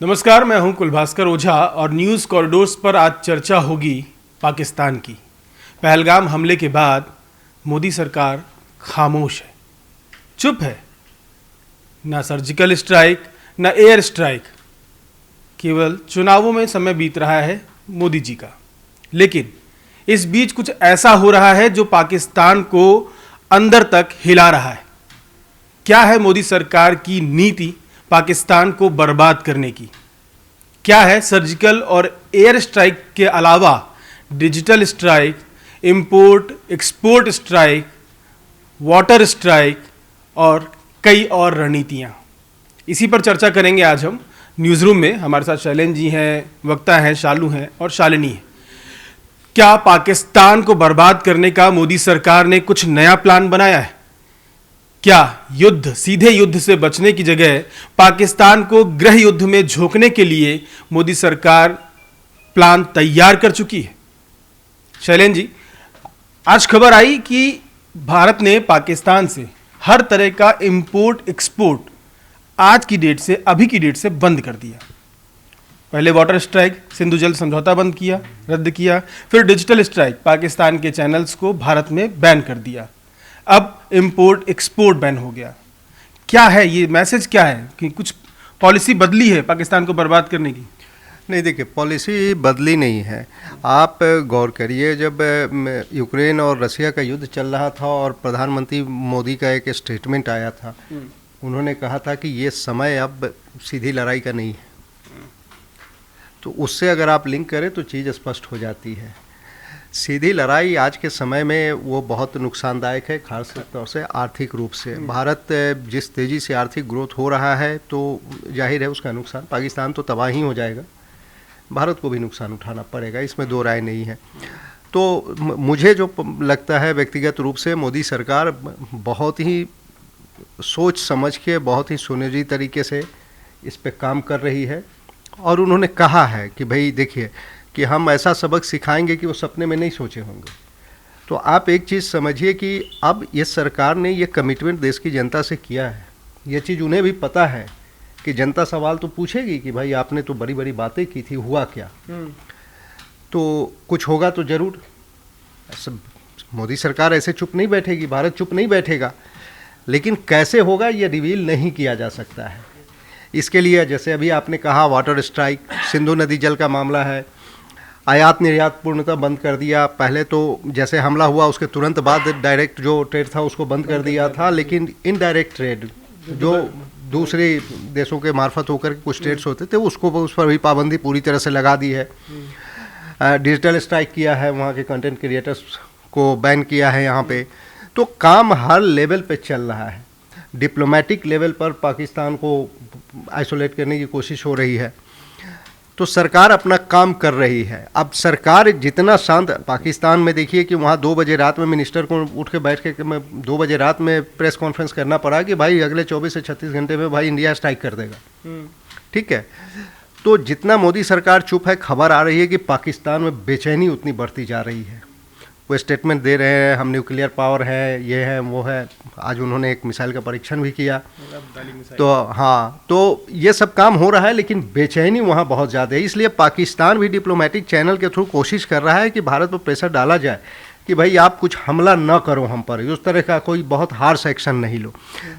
नमस्कार, मैं हूं कुलभास्कर ओझा और न्यूज़ कॉरिडोर्स पर आज चर्चा होगी पाकिस्तान की। पहलगाम हमले के बाद मोदी सरकार खामोश है, चुप है। ना सर्जिकल स्ट्राइक, ना एयर स्ट्राइक, केवल चुनावों में समय बीत रहा है मोदी जी का। लेकिन इस बीच कुछ ऐसा हो रहा है जो पाकिस्तान को अंदर तक हिला रहा है। क्या है मोदी सरकार की नीति पाकिस्तान को बर्बाद करने की? क्या है सर्जिकल और एयर स्ट्राइक के अलावा digital strike, import export strike, water strike और कई और रणनीतियां? इसी पर चर्चा करेंगे आज हम न्यूज़ रूम में। हमारे साथ शैलेंद्र जी हैं, वक्ता हैं, शालू हैं और शालिनी है। क्या पाकिस्तान को बर्बाद करने का मोदी सरकार ने कुछ नया प्लान बनाया है? क्या युद्ध, सीधे युद्ध से बचने की जगह पाकिस्तान को गृह युद्ध में झोंकने के लिए मोदी सरकार प्लान तैयार कर चुकी है? शैलेंद्र जी, आज खबर आई कि भारत ने पाकिस्तान से हर तरह का इंपोर्ट एक्सपोर्ट आज की डेट से, अभी की डेट से बंद कर दिया। पहले वाटर स्ट्राइक, सिंधु जल समझौता बंद किया, रद्द किया। फिर डिजिटल स्ट्राइक, पाकिस्तान के चैनल्स को भारत में बैन कर दिया। अब इंपोर्ट एक्सपोर्ट बैन हो गया। क्या है ये मैसेज? क्या है कि कुछ पॉलिसी बदली है पाकिस्तान को बर्बाद करने की? नहीं, देखिए, पॉलिसी बदली नहीं है। आप गौर करिए, जब यूक्रेन और रसिया का युद्ध चल रहा था और प्रधानमंत्री मोदी का एक स्टेटमेंट आया था, उन्होंने कहा था कि ये समय अब सीधी लड़ाई का नहीं है। तो उससे अगर आप लिंक करें तो चीज़ स्पष्ट हो जाती है। सीधी लड़ाई आज के समय में वो बहुत नुकसानदायक है, खास तौर से आर्थिक रूप से। भारत जिस तेज़ी से आर्थिक ग्रोथ हो रहा है तो जाहिर है उसका नुकसान, पाकिस्तान तो तबाह ही हो जाएगा, भारत को भी नुकसान उठाना पड़ेगा, इसमें दो राय नहीं है। तो मुझे जो लगता है व्यक्तिगत रूप से, मोदी सरकार बहुत ही सोच समझ के, बहुत ही सुनियोजित तरीके से इस पे काम कर रही है। और उन्होंने कहा है कि भाई देखिए कि हम ऐसा सबक सिखाएंगे कि वो सपने में नहीं सोचे होंगे। तो आप एक चीज़ समझिए कि अब ये सरकार ने ये कमिटमेंट देश की जनता से किया है। ये चीज़ उन्हें भी पता है कि जनता सवाल तो पूछेगी कि भाई आपने तो बड़ी बड़ी बातें की थी, हुआ क्या? तो कुछ होगा तो ज़रूर। मोदी सरकार ऐसे चुप नहीं बैठेगी, भारत चुप नहीं बैठेगा, लेकिन कैसे होगा ये रिवील नहीं किया जा सकता है। इसके लिए जैसे अभी आपने कहा वाटर स्ट्राइक, सिंधु नदी जल का मामला है, आयात निर्यात पूर्णतः बंद कर दिया। पहले तो जैसे हमला हुआ उसके तुरंत बाद डायरेक्ट जो ट्रेड था उसको बंद कर दिया था, लेकिन इनडायरेक्ट ट्रेड जो दूसरे देशों के मार्फत होकर कुछ ट्रेड्स होते थे उसको, उस पर भी पाबंदी पूरी तरह से लगा दी है। डिजिटल स्ट्राइक किया है, वहाँ के कंटेंट क्रिएटर्स को बैन किया है यहाँ पे। तो काम हर लेवल पे चल रहा है। डिप्लोमेटिक लेवल पर पाकिस्तान को आइसोलेट करने की कोशिश हो रही है। तो सरकार अपना काम कर रही है। अब सरकार जितना शांत, पाकिस्तान में देखिए कि वहाँ 2 बजे रात में मिनिस्टर को उठ के बैठ के 2 बजे रात में प्रेस कॉन्फ्रेंस करना पड़ा कि भाई अगले 24 से 36 घंटे में भाई इंडिया स्ट्राइक कर देगा। ठीक है। तो जितना मोदी सरकार चुप है, खबर आ रही है कि पाकिस्तान में बेचैनी उतनी बढ़ती जा रही है। वो स्टेटमेंट दे रहे हैं हम न्यूक्लियर पावर है, ये है, वो है। आज उन्होंने एक मिसाइल का परीक्षण भी किया। तो हाँ, तो ये सब काम हो रहा है, लेकिन बेचैनी वहाँ बहुत ज़्यादा है। इसलिए पाकिस्तान भी डिप्लोमेटिक चैनल के थ्रू कोशिश कर रहा है कि भारत पर प्रेशर डाला जाए कि भाई आप कुछ हमला न करो हम पर, उस तरह का कोई बहुत हार्श एक्शन नहीं लो।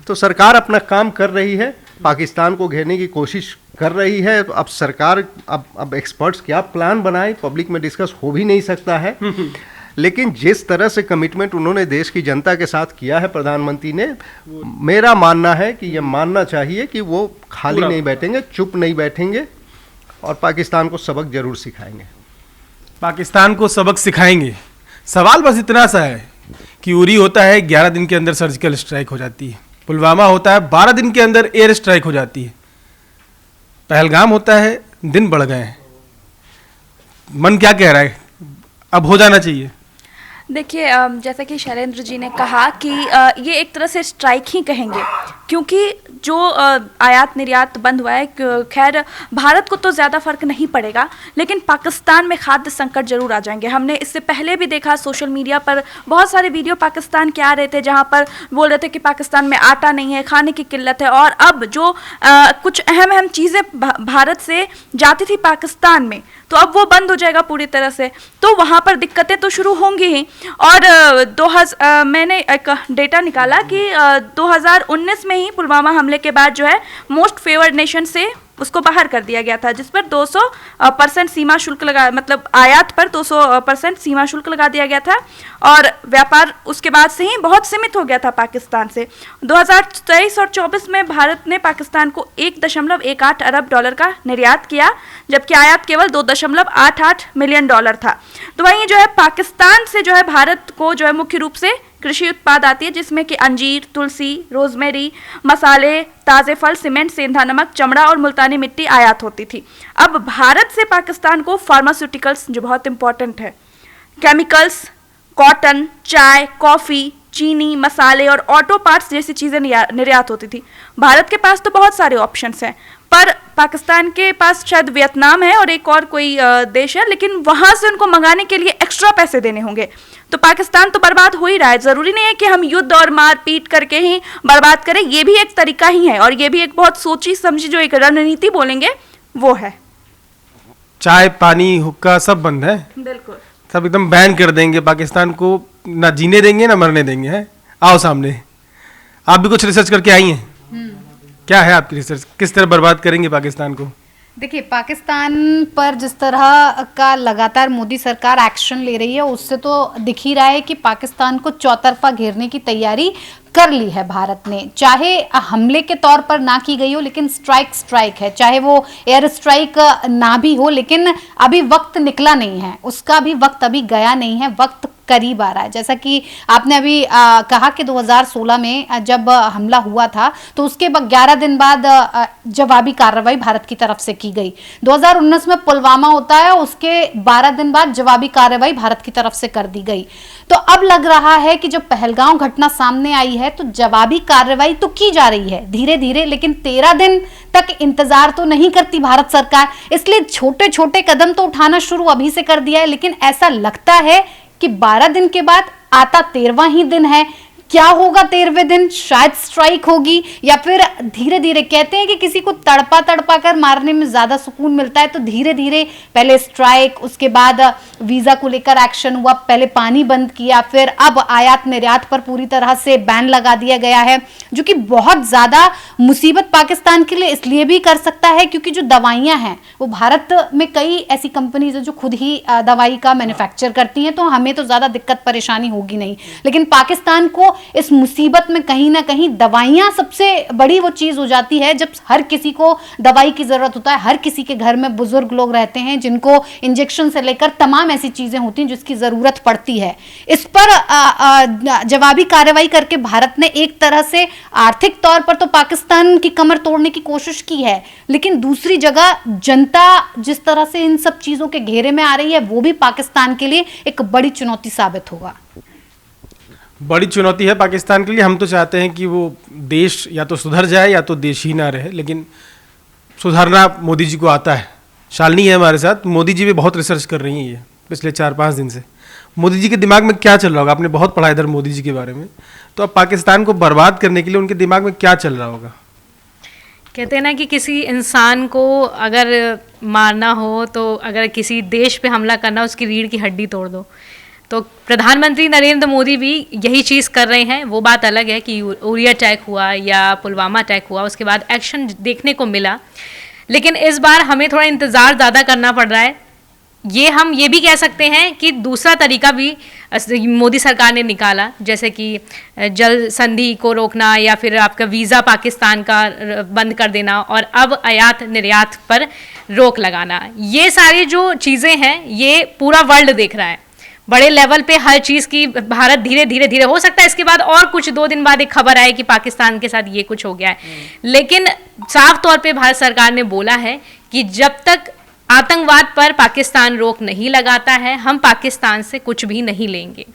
तो सरकार अपना काम कर रही है, पाकिस्तान को घेरने की कोशिश कर रही है। अब सरकार, अब एक्सपर्ट्स क्या प्लान बनाए, पब्लिक में डिस्कस हो भी नहीं सकता है। लेकिन जिस तरह से कमिटमेंट उन्होंने देश की जनता के साथ किया है प्रधानमंत्री ने, मेरा मानना है कि ये मानना चाहिए कि वो खाली नहीं बैठेंगे, चुप नहीं बैठेंगे और पाकिस्तान को सबक जरूर सिखाएंगे। पाकिस्तान को सबक सिखाएंगे। सवाल बस इतना सा है कि उरी होता है 11 दिन के अंदर सर्जिकल स्ट्राइक हो जाती है, पुलवामा होता है 12 दिन के अंदर एयर स्ट्राइक हो जाती है, पहलगाम होता है दिन बढ़ गए हैं। मन क्या कह रहा है, अब हो जाना चाहिए? देखिए, जैसा कि शैलेंद्र जी ने कहा कि ये एक तरह से स्ट्राइक ही कहेंगे, क्योंकि जो आयात निर्यात बंद हुआ है, खैर भारत को तो ज़्यादा फर्क नहीं पड़ेगा, लेकिन पाकिस्तान में खाद्य संकट जरूर आ जाएंगे। हमने इससे पहले भी देखा सोशल मीडिया पर बहुत सारे वीडियो पाकिस्तान के आ रहे थे जहां पर बोल रहे थे कि पाकिस्तान में आटा नहीं है, खाने की किल्लत है, और अब जो कुछ अहम चीज़ें भारत से जाती थी पाकिस्तान में, तो अब वो बंद हो जाएगा पूरी तरह से, तो वहाँ पर दिक्कतें तो शुरू होंगी ही। और मैंने एक डेटा निकाला कि 2019 में ही पुलवामा हमले के बाद जो है मोस्ट फेवर्ड नेशन से उसको बाहर कर दिया गया था, जिस पर 200% सीमा शुल्क लगा, मतलब आयात पर 200% सीमा शुल्क लगा दिया गया था, और व्यापार उसके बाद से ही बहुत सीमित हो गया था पाकिस्तान से। 2023 और 24 में भारत ने पाकिस्तान को 1.18 अरब डॉलर का निर्यात किया, जबकि आयात केवल 2.88 मिलियन डॉलर था। तो वहीं जो है पाकिस्तान से जो है भारत को जो है मुख्य रूप से कृषि उत्पाद आती है, जिसमें कि अंजीर, तुलसी, रोजमेरी, मसाले, ताज़े फल, सीमेंट, सेंधा नमक, चमड़ा और मुल्तानी मिट्टी आयात होती थी। अब भारत से पाकिस्तान को फार्मास्यूटिकल्स, जो बहुत इंपॉर्टेंट है, केमिकल्स, कॉटन, चाय, कॉफ़ी, चीनी, मसाले और ऑटो पार्ट्स जैसी चीज़ें निर्यात होती थी। भारत के पास तो बहुत सारे ऑप्शंस हैं, पर पाकिस्तान के पास शायद वियतनाम है और एक और कोई देश है, लेकिन वहाँ से उनको मंगाने के लिए एक्स्ट्रा पैसे देने होंगे। तो पाकिस्तान तो बर्बाद हो ही रहा है। ज़रूरी नहीं है कि हम युद्ध और मार पीट करके ही बर्बाद करें, ये भी एक तरीका ही है, और ये भी एक बहुत सोची समझी जो एक रणनीति बोलेंगे वो है। चाय, पानी, हुक्का सब बंद है, बिल्कुल सब एकदम बैन कर देंगे, पाकिस्तान को ना जीने देंगे ना मरने देंगे। है, आओ सामने, आप भी कुछ रिसर्च करके आई हैं, क्या है आपकी रिसर्च, किस तरह बर्बाद करेंगे पाकिस्तान को? देखिए, पाकिस्तान पर जिस तरह का लगातार मोदी सरकार एक्शन ले रही है, उससे तो दिख ही रहा है कि पाकिस्तान को चौतरफा घेरने की तैयारी कर ली है भारत ने। चाहे हमले के तौर पर ना की गई हो, लेकिन स्ट्राइक है, चाहे वो एयर स्ट्राइक ना भी हो, लेकिन अभी वक्त निकला नहीं है, उसका भी वक्त अभी गया नहीं है, वक्त करीब आ रहा है। जैसा कि आपने अभी कहा कि 2016 में जब हमला हुआ था, तो उसके 11 दिन बाद जवाबी कार्रवाई भारत की तरफ से की गई। 2019 में पुलवामा होता है, उसके 12 दिन बाद जवाबी कार्रवाई भारत की तरफ से कर दी गई। तो अब लग रहा है कि जब पहलगांव घटना सामने आई है, तो जवाबी कार्रवाई तो की जा रही है धीरे धीरे, लेकिन 13 दिन तक इंतजार तो नहीं करती भारत सरकार, इसलिए छोटे छोटे कदम तो उठाना शुरू अभी से कर दिया है। लेकिन ऐसा लगता है कि 12 दिन के बाद आता 13वां ही दिन है, क्या होगा 13वें दिन? शायद स्ट्राइक होगी, या फिर धीरे धीरे, कहते हैं कि किसी को तड़पा तड़पा कर मारने में ज्यादा सुकून मिलता है, तो धीरे धीरे पहले स्ट्राइक, उसके बाद वीजा को लेकर एक्शन हुआ, पहले पानी बंद किया, फिर अब आयात निर्यात पर पूरी तरह से बैन लगा दिया गया है, जो कि बहुत ज्यादा मुसीबत पाकिस्तान के लिए इसलिए भी कर सकता है क्योंकि जो दवाइयां हैं वो भारत में कई ऐसी कंपनीज है जो खुद ही दवाई का मैन्युफैक्चर करती हैं, तो हमें तो ज्यादा दिक्कत परेशानी होगी नहीं। लेकिन पाकिस्तान को इस मुसीबत में कहीं ना कहीं दवाइयां सबसे बड़ी वो चीज हो जाती है, जब हर किसी को दवाई की जरूरत होता है। हर किसी के घर में बुजुर्ग लोग रहते हैं जिनको इंजेक्शन से लेकर तमाम ऐसी चीजें होती हैं जिसकी जरूरत पड़ती है। इस पर जवाबी कार्रवाई करके भारत ने एक तरह से आर्थिक तौर पर तो पाकिस्तान की कमर तोड़ने की कोशिश की है, लेकिन दूसरी जगह जनता जिस तरह से इन सब चीजों के घेरे में आ रही है, वो भी पाकिस्तान के लिए एक बड़ी चुनौती साबित होगा। बड़ी चुनौती है पाकिस्तान के लिए। हम तो चाहते हैं कि वो देश या तो सुधर जाए या तो देश ही ना रहे, लेकिन सुधारना मोदी जी को आता है। शालिनी है हमारे साथ, मोदी जी भी बहुत रिसर्च कर रही हैं ये पिछले 4-5 दिन से। मोदी जी के दिमाग में क्या चल रहा होगा? आपने बहुत पढ़ा इधर मोदी जी के बारे में, तो अब पाकिस्तान को बर्बाद करने के लिए उनके दिमाग में क्या चल रहा होगा? कहते हैं ना कि किसी इंसान को अगर मारना हो, तो अगर किसी देश पे हमला करना, उसकी रीढ़ की हड्डी तोड़ दो। तो प्रधानमंत्री नरेंद्र मोदी भी यही चीज़ कर रहे हैं। वो बात अलग है कि उरी अटैक हुआ या पुलवामा अटैक हुआ, उसके बाद एक्शन देखने को मिला, लेकिन इस बार हमें थोड़ा इंतज़ार ज़्यादा करना पड़ रहा है। हम ये भी कह सकते हैं कि दूसरा तरीका भी मोदी सरकार ने निकाला, जैसे कि जल संधि को रोकना या फिर आपका वीज़ा पाकिस्तान का बंद कर देना और अब आयात निर्यात पर रोक लगाना। ये सारी जो चीज़ें हैं ये पूरा वर्ल्ड देख रहा है, बड़े लेवल पे हर चीज़ की। भारत धीरे धीरे हो सकता है इसके बाद और कुछ 2 दिन बाद एक खबर आए कि पाकिस्तान के साथ ये कुछ हो गया है, लेकिन साफ तौर पे भारत सरकार ने बोला है कि जब तक आतंकवाद पर पाकिस्तान रोक नहीं लगाता है, हम पाकिस्तान से कुछ भी नहीं लेंगे।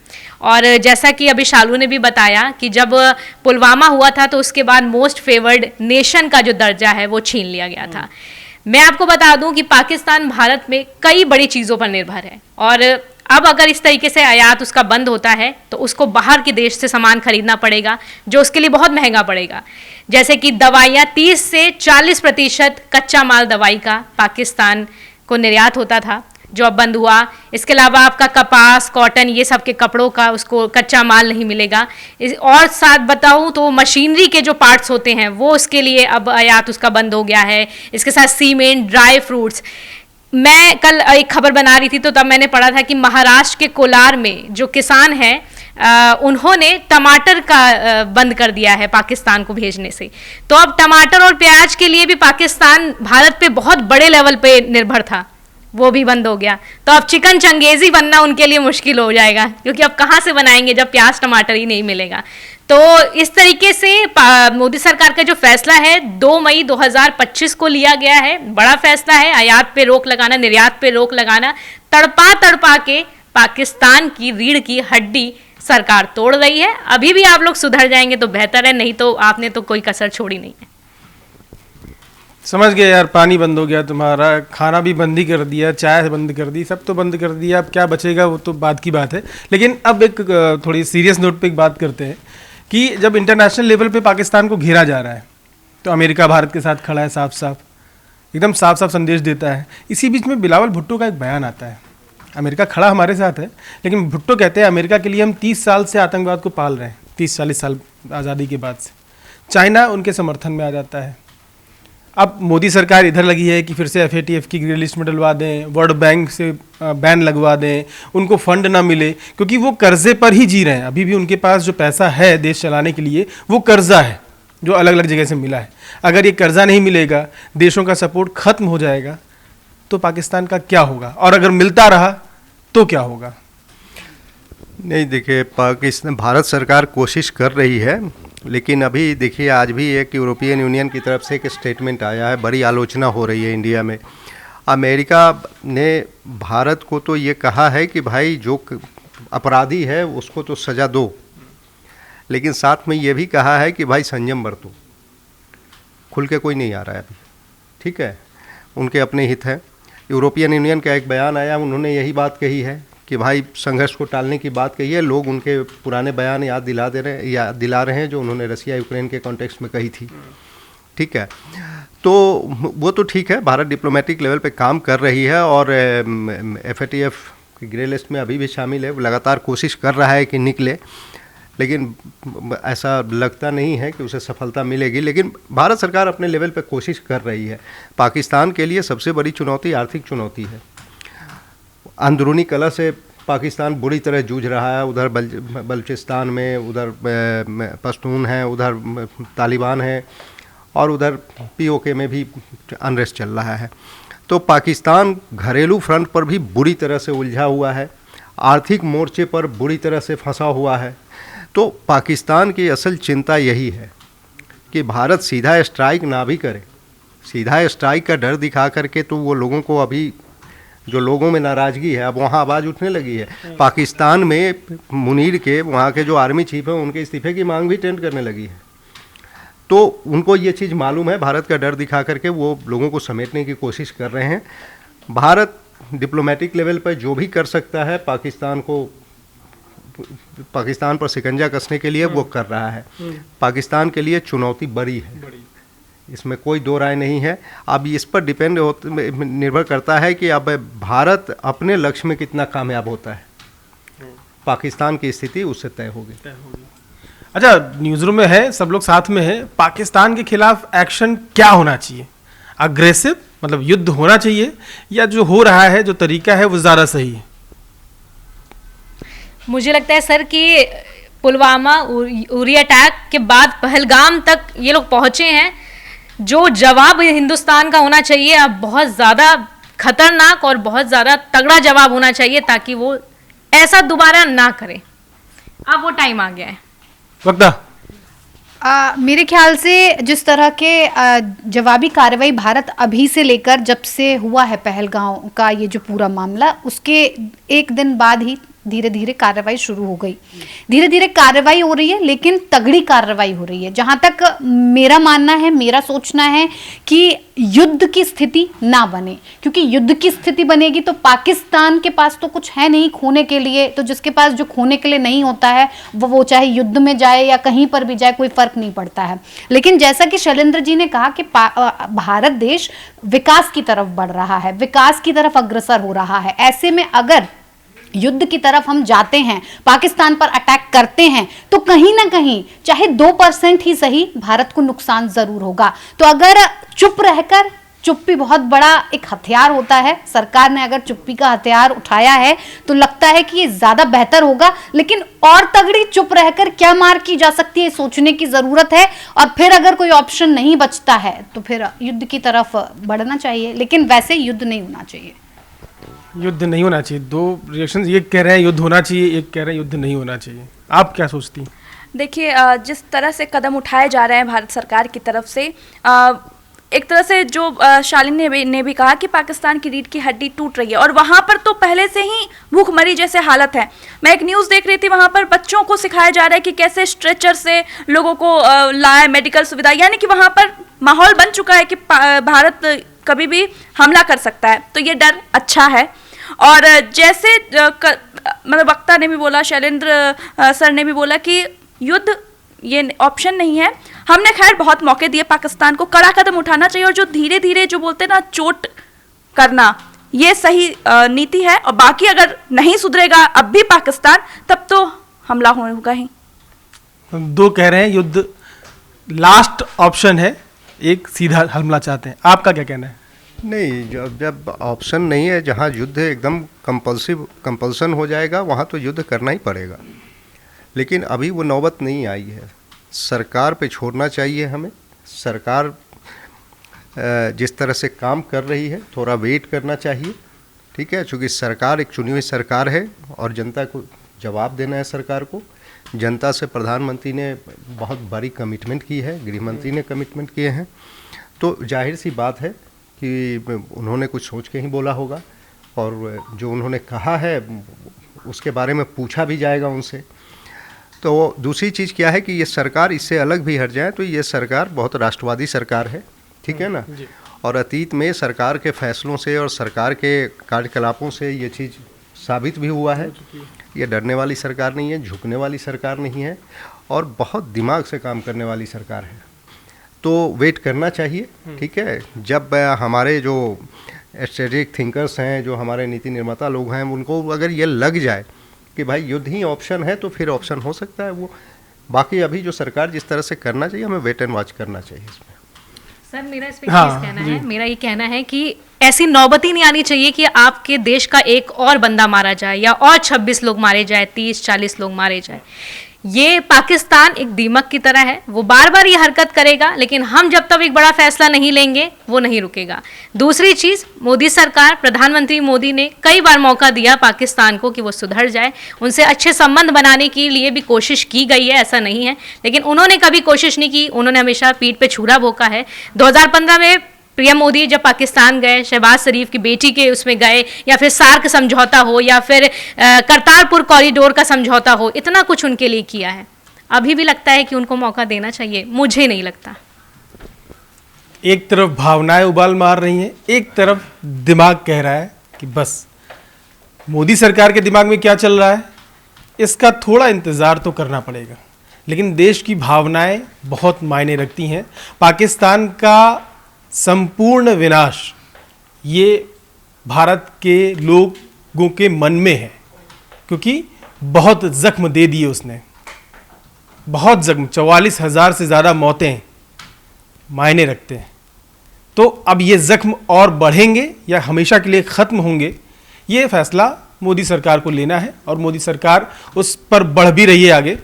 और जैसा कि अभी शालू ने भी बताया कि जब पुलवामा हुआ था तो उसके बाद मोस्ट फेवर्ड नेशन का जो दर्जा है वो छीन लिया गया था। मैं आपको बता दूं कि पाकिस्तान भारत में कई बड़ी चीज़ों पर निर्भर है, और अब अगर इस तरीके से आयात उसका बंद होता है तो उसको बाहर के देश से सामान खरीदना पड़ेगा, जो उसके लिए बहुत महंगा पड़ेगा। जैसे कि दवाइयाँ 30 से 40% कच्चा माल दवाई का पाकिस्तान को निर्यात होता था, जो अब बंद हुआ। इसके अलावा आपका कपास, कॉटन, ये सब के कपड़ों का उसको कच्चा माल नहीं मिलेगा। और साथ बताऊं तो मशीनरी के जो पार्ट्स होते हैं वो उसके लिए अब आयात उसका बंद हो गया है। इसके साथ सीमेंट, ड्राई फ्रूट्स। मैं कल एक खबर बना रही थी तो तब मैंने पढ़ा था कि महाराष्ट्र के कोलार में जो किसान हैं उन्होंने टमाटर का बंद कर दिया है पाकिस्तान को भेजने से। तो अब टमाटर और प्याज के लिए भी पाकिस्तान भारत पे बहुत बड़े लेवल पे निर्भर था, वो भी बंद हो गया। तो अब चिकन चंगेजी बनना उनके लिए मुश्किल हो जाएगा, क्योंकि अब कहाँ से बनाएंगे जब प्याज टमाटर ही नहीं मिलेगा। तो इस तरीके से मोदी सरकार का जो फैसला है 2 मई 2025 को लिया गया है, बड़ा फैसला है। आयात पे रोक लगाना, निर्यात पे रोक लगाना, तड़पा तड़पा के पाकिस्तान की रीढ़ की हड्डी सरकार तोड़ रही है। अभी भी आप लोग सुधर जाएंगे तो बेहतर है, नहीं तो आपने तो कोई कसर छोड़ी नहीं है। समझ गए यार, पानी बंद हो गया तुम्हारा, खाना भी बंद ही कर दिया, चाय बंद कर दी, सब तो बंद कर दिया। अब क्या बचेगा वो तो बात की बात है। लेकिन अब एक थोड़ी सीरियस नोट पे एक बात करते हैं कि जब इंटरनेशनल लेवल पे पाकिस्तान को घेरा जा रहा है तो अमेरिका भारत के साथ खड़ा है, साफ साफ एकदम साफ साफ संदेश देता है। इसी बीच में बिलावल भुट्टो का एक बयान आता है। अमेरिका खड़ा हमारे साथ है, लेकिन भुट्टो कहते हैं अमेरिका के लिए हम 30 साल से आतंकवाद को पाल रहे हैं, 30-40 साल आज़ादी के बाद से। चाइना उनके समर्थन में आ जाता है। अब मोदी सरकार इधर लगी है कि फिर से FATF की ग्रे लिस्ट में डलवा दें, वर्ल्ड बैंक से बैन लगवा दें, उनको फंड ना मिले, क्योंकि वो कर्जे पर ही जी रहे हैं। अभी भी उनके पास जो पैसा है देश चलाने के लिए वो कर्जा है जो अलग अलग जगह से मिला है। अगर ये कर्जा नहीं मिलेगा, देशों का सपोर्ट खत्म हो जाएगा, तो पाकिस्तान का क्या होगा? और अगर मिलता रहा तो क्या होगा? नहीं, देखिए, पाकिस्तान, भारत सरकार कोशिश कर रही है, लेकिन अभी देखिए आज भी एक यूरोपियन यूनियन की तरफ से एक स्टेटमेंट आया है, बड़ी आलोचना हो रही है इंडिया में। अमेरिका ने भारत को तो ये कहा है कि भाई जो अपराधी है उसको तो सज़ा दो, लेकिन साथ में ये भी कहा है कि भाई संयम बरतो। खुल के कोई नहीं आ रहा है अभी, ठीक है, उनके अपने हित हैं। यूरोपियन यूनियन का एक बयान आया, उन्होंने यही बात कही है कि भाई संघर्ष को टालने की बात कही है। लोग उनके पुराने बयान याद दिला रहे हैं जो उन्होंने रसिया यूक्रेन के कॉन्टेक्स्ट में कही थी, ठीक है। तो वो तो ठीक है, भारत डिप्लोमेटिक लेवल पे काम कर रही है और FATF की ग्रे लिस्ट में अभी भी शामिल है, लगातार कोशिश कर रहा है कि निकले, लेकिन ऐसा लगता नहीं है कि उसे सफलता मिलेगी। लेकिन भारत सरकार अपने लेवल पे कोशिश कर रही है। पाकिस्तान के लिए सबसे बड़ी चुनौती आर्थिक चुनौती है। अंदरूनी कलह से पाकिस्तान बुरी तरह जूझ रहा है। उधर बलूचिस्तान में, उधर पश्तून हैं, उधर तालिबान हैं, और उधर POK में भी अनरेस्ट चल रहा है। तो पाकिस्तान घरेलू फ्रंट पर भी बुरी तरह से उलझा हुआ है, आर्थिक मोर्चे पर बुरी तरह से फंसा हुआ है। तो पाकिस्तान की असल चिंता यही है कि भारत सीधा स्ट्राइक ना भी करे। सीधा स्ट्राइक का डर दिखा करके तो वो लोगों को, अभी जो लोगों में नाराज़गी है, अब वहाँ आवाज़ उठने लगी है। पाकिस्तान में मुनीर के वहाँ के जो आर्मी चीफ हैं उनके इस्तीफे की मांग भी ट्रेंड करने लगी है। तो उनको ये चीज़ मालूम है, भारत का डर दिखा करके वो लोगों को समेटने की कोशिश कर रहे हैं। भारत डिप्लोमेटिक लेवल पर जो भी कर सकता है पाकिस्तान पर शिकंजा कसने के लिए वो कर रहा है। पाकिस्तान के लिए चुनौती बड़ी है, इसमें कोई दो राय नहीं है। अब इस पर निर्भर करता है कि अब भारत अपने लक्ष्य में कितना कामयाब होता है। पाकिस्तान की स्थिति उससे तय होगी। अच्छा, न्यूज़ रूम में है, सब लोग साथ में है। पाकिस्तान के खिलाफ एक्शन क्या होना चाहिए? अग्रेसिव मतलब युद्ध होना चाहिए, या जो हो रहा है, जो तरीका है, वो ज़्यादा सही है? मुझे लगता है सर कि पुलवामा उरी अटैक के बाद पहलगाम तक ये लोग पहुंचे हैं। जो जवाब हिंदुस्तान का होना चाहिए अब बहुत ज़्यादा खतरनाक और बहुत ज़्यादा तगड़ा जवाब होना चाहिए, ताकि वो ऐसा दोबारा ना करे। अब वो टाइम आ गया है। वक्ता मेरे ख्याल से जिस तरह के जवाबी कार्रवाई भारत अभी से लेकर जब से हुआ है पहलगांव का ये जो पूरा मामला, उसके एक दिन बाद ही धीरे धीरे कार्रवाई शुरू हो गई। धीरे धीरे कार्रवाई हो रही है, लेकिन तगड़ी कार्रवाई हो रही है। जहां तक मेरा मानना है, मेरा सोचना है कि युद्ध की स्थिति ना बने, क्योंकि युद्ध की स्थिति बनेगी तो पाकिस्तान के पास तो कुछ है नहीं खोने के लिए। तो जिसके पास जो खोने के लिए नहीं होता है वो चाहे युद्ध में जाए या कहीं पर भी जाए, कोई फर्क नहीं पड़ता है। लेकिन जैसा कि शैलेंद्र जी ने कहा कि भारत देश विकास की तरफ बढ़ रहा है, विकास की तरफ अग्रसर हो रहा है। ऐसे में अगर युद्ध की तरफ हम जाते हैं, पाकिस्तान पर अटैक करते हैं, तो कहीं ना कहीं चाहे 2% ही सही भारत को नुकसान जरूर होगा। तो अगर चुप रहकर, चुप्पी बहुत बड़ा एक हथियार होता है, सरकार ने अगर चुप्पी का हथियार उठाया है तो लगता है कि ये ज्यादा बेहतर होगा। लेकिन और तगड़ी चुप रहकर क्या मार की जा सकती है, सोचने की जरूरत है। और फिर अगर कोई ऑप्शन नहीं बचता है तो फिर युद्ध की तरफ बढ़ना चाहिए, लेकिन वैसे युद्ध नहीं होना चाहिए। युद्ध नहीं होना चाहिए, दो रिएक्शंस, ये कह रहे हैं युद्ध होना चाहिए, एक कह रहे हैं युद्ध नहीं होना चाहिए। आप क्या सोचती हैं? देखिए, जिस तरह से कदम उठाए जा रहे हैं भारत सरकार की तरफ से, एक तरह से जो शालिनी ने भी कहा कि पाकिस्तान की रीढ़ की हड्डी टूट रही है, और वहाँ पर तो पहले से ही भूखमरी जैसे हालत है। मैं एक न्यूज़ देख रही थी, वहाँ पर बच्चों को सिखाया जा रहा है कि कैसे स्ट्रेचर से लोगों को लाए, मेडिकल सुविधा, यानी कि वहाँ पर माहौल बन चुका है कि भारत कभी भी हमला कर सकता है। तो ये डर अच्छा है। और जैसे मतलब वक्ता ने भी बोला, शैलेंद्र सर ने भी बोला कि युद्ध ये ऑप्शन नहीं है। हमने खैर बहुत मौके दिए पाकिस्तान को, कड़ा कदम उठाना चाहिए, और जो धीरे धीरे जो बोलते हैं ना चोट करना, ये सही नीति है। और बाकी अगर नहीं सुधरेगा अब भी पाकिस्तान, तब तो हमला होगा ही। दो कह रहे हैं युद्ध लास्ट ऑप्शन है, एक सीधा हमला चाहते हैं। आपका क्या कहना है? नहीं, जब ऑप्शन नहीं है, जहाँ युद्ध एकदम कंपल्सन हो जाएगा वहाँ तो युद्ध करना ही पड़ेगा। लेकिन अभी वो नौबत नहीं आई है। सरकार पे छोड़ना चाहिए हमें। सरकार जिस तरह से काम कर रही है, थोड़ा वेट करना चाहिए, ठीक है। चूँकि सरकार एक चुनी हुई सरकार है और जनता को जवाब देना है सरकार को। जनता से प्रधानमंत्री ने बहुत बड़ी कमिटमेंट की है, गृह मंत्री ने कमिटमेंट किए हैं, तो जाहिर सी बात है कि उन्होंने कुछ सोच के ही बोला होगा। और जो उन्होंने कहा है उसके बारे में पूछा भी जाएगा उनसे। तो दूसरी चीज़ क्या है कि ये सरकार इससे अलग भी हट जाए तो ये सरकार बहुत राष्ट्रवादी सरकार है, ठीक है ना। और अतीत में सरकार के फैसलों से और सरकार के कार्यकलापों से ये चीज़ साबित भी हुआ है। ये डरने वाली सरकार नहीं है, झुकने वाली सरकार नहीं है, और बहुत दिमाग से काम करने वाली सरकार है। तो वेट करना चाहिए, ठीक है। जब हमारे जो स्ट्रेटेजिक थिंकर्स हैं, जो हमारे नीति निर्माता लोग हैं, उनको अगर ये लग जाए कि भाई युद्ध ही ऑप्शन है, तो फिर ऑप्शन हो सकता है वो। बाकी अभी जो सरकार जिस तरह से करना चाहिए, हमें वेट एंड वॉच करना चाहिए इसमें। सर, मेरा इस पे कहना है, मेरा ये कहना है कि ऐसी नौबत ही नहीं आनी चाहिए कि आपके देश का एक और बंदा मारा जाए या और 26 लोग मारे जाए, 30-40 लोग मारे जाए। ये पाकिस्तान एक दीमक की तरह है, वो बार बार ये हरकत करेगा, लेकिन हम जब तक एक बड़ा फैसला नहीं लेंगे वो नहीं रुकेगा। दूसरी चीज़, मोदी सरकार, प्रधानमंत्री मोदी ने कई बार मौका दिया पाकिस्तान को कि वो सुधर जाए, उनसे अच्छे संबंध बनाने के लिए भी कोशिश की गई है, ऐसा नहीं है, लेकिन उन्होंने कभी कोशिश नहीं की। उन्होंने हमेशा पीठ पे छुरा भोंका है। 2015 में पीएम मोदी जब पाकिस्तान गए, शहबाज शरीफ की बेटी के उसमें गए, या फिर सार्क समझौता हो, या फिर करतारपुर कॉरिडोर का समझौता हो, इतना कुछ उनके लिए किया है। अभी भी लगता है कि उनको मौका देना चाहिए? मुझे नहीं लगता। एक तरफ भावनाएं उबाल मार रही हैं, एक तरफ दिमाग कह रहा है कि बस। मोदी सरकार के दिमाग में क्या चल रहा है, इसका थोड़ा इंतज़ार तो करना पड़ेगा। लेकिन देश की भावनाएं बहुत मायने रखती हैं। पाकिस्तान का संपूर्ण विनाश ये भारत के लोगों के मन में है, क्योंकि बहुत जख्म दे दिए उसने, बहुत जख्म। 44,000 से ज़्यादा मौतें मायने रखते हैं। तो अब ये जख्म और बढ़ेंगे या हमेशा के लिए ख़त्म होंगे, ये फैसला मोदी सरकार को लेना है, और मोदी सरकार उस पर बढ़ भी रही है आगे।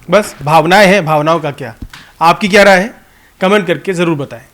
बस भावनाएं हैं, भावनाओं का क्या। आपकी क्या राय है, कमेंट करके ज़रूर बताएं।